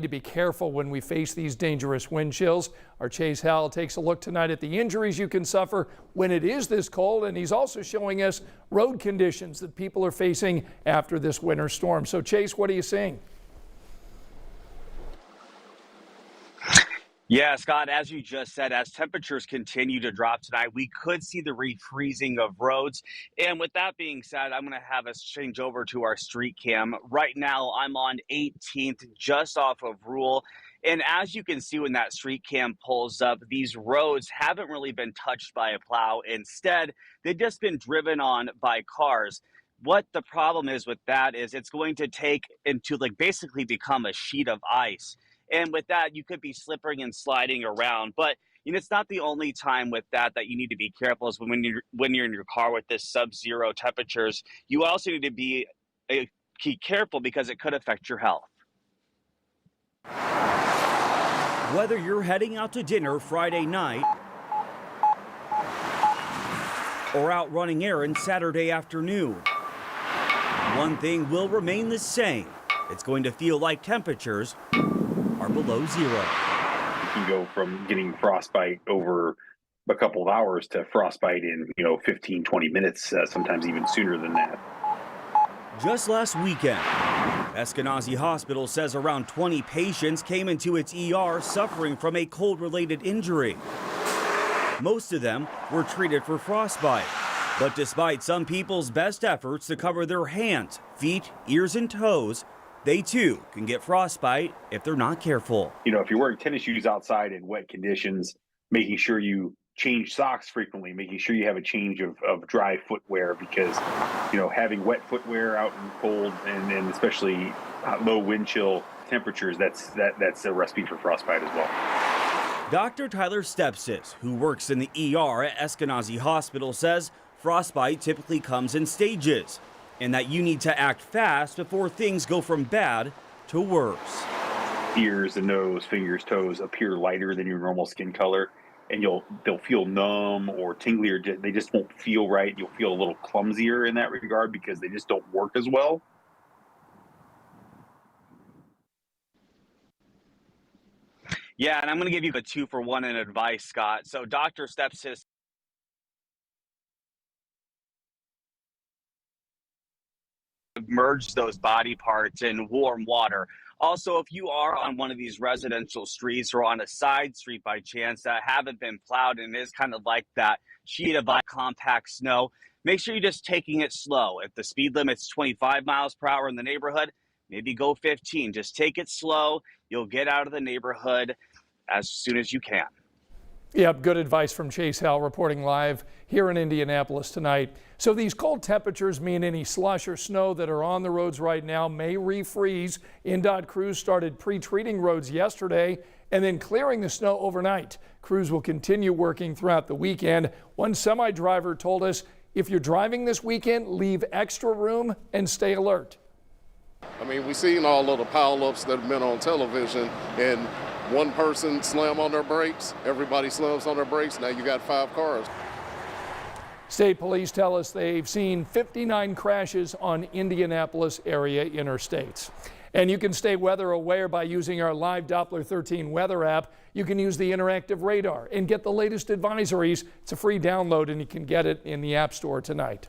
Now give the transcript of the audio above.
To be careful when we face these dangerous wind chills. Our Chase Howell takes a look tonight at the injuries you can suffer when it is this cold, and he's also showing us road conditions that people are facing after this winter storm. So Chase, what are you seeing? Yeah, Scott, as you just said, as temperatures continue to drop tonight, we could see the refreezing of roads. And with that being said, I'm going to have us change over to our street cam. Right now, I'm on 18th, just off of Rule. And as you can see when that street cam pulls up, these roads haven't really been touched by a plow. Instead, they've just been driven on by cars. What the problem is with that is it's going to take into basically become a sheet of ice. And with that, you could be slipping and sliding around. But it's not the only time with that you need to be careful is when you're in your car with this sub-zero temperatures. You also need to be careful because it could affect your health. Whether you're heading out to dinner Friday night or out running errands Saturday afternoon, one thing will remain the same. It's going to feel like temperatures are below zero. You can go from getting frostbite over a couple of hours to frostbite in 15, 20 minutes, sometimes even sooner than that. Just last weekend, Eskenazi Hospital says around 20 patients came into its ER suffering from a cold-related injury. Most of them were treated for frostbite. But despite some people's best efforts to cover their hands, feet, ears, and toes, they too can get frostbite if they're not careful. If you're wearing tennis shoes outside in wet conditions, making sure you change socks frequently, making sure you have a change of dry footwear, because having wet footwear out in cold and especially low wind chill temperatures, that's a recipe for frostbite as well. Dr. Tyler Stepsis, who works in the ER at Eskenazi Hospital, says frostbite typically comes in stages, and that you need to act fast before things go from bad to worse. Ears, the nose, fingers, toes appear lighter than your normal skin color, and they'll feel numb or tingly, or they just won't feel right. You'll feel a little clumsier in that regard because they just don't work as well. Yeah, and I'm going to give you a 2-for-1 in advice, Scott. So Dr. Stepsis submerge those body parts in warm water. Also, if you are on one of these residential streets or on a side street by chance that haven't been plowed and is kind of like that sheet of compact snow, make sure you're just taking it slow. If the speed limit's 25 miles per hour in the neighborhood, maybe go 15. Just take it slow. You'll get out of the neighborhood as soon as you can. Yep, good advice from Chase Howell reporting live here in Indianapolis tonight. So these cold temperatures mean any slush or snow that are on the roads right now may refreeze. INDOT crews started pre-treating roads yesterday and then clearing the snow overnight. Crews will continue working throughout the weekend. One semi-driver told us, if you're driving this weekend, leave extra room and stay alert. I mean, we've seen all of the pileups that have been on television, and one person slam on their brakes, everybody slams on their brakes, now you got 5 cars. State police tell us they've seen 59 crashes on Indianapolis area interstates. And you can stay weather aware by using our live Doppler 13 weather app. You can use the interactive radar and get the latest advisories. It's a free download and you can get it in the App Store tonight.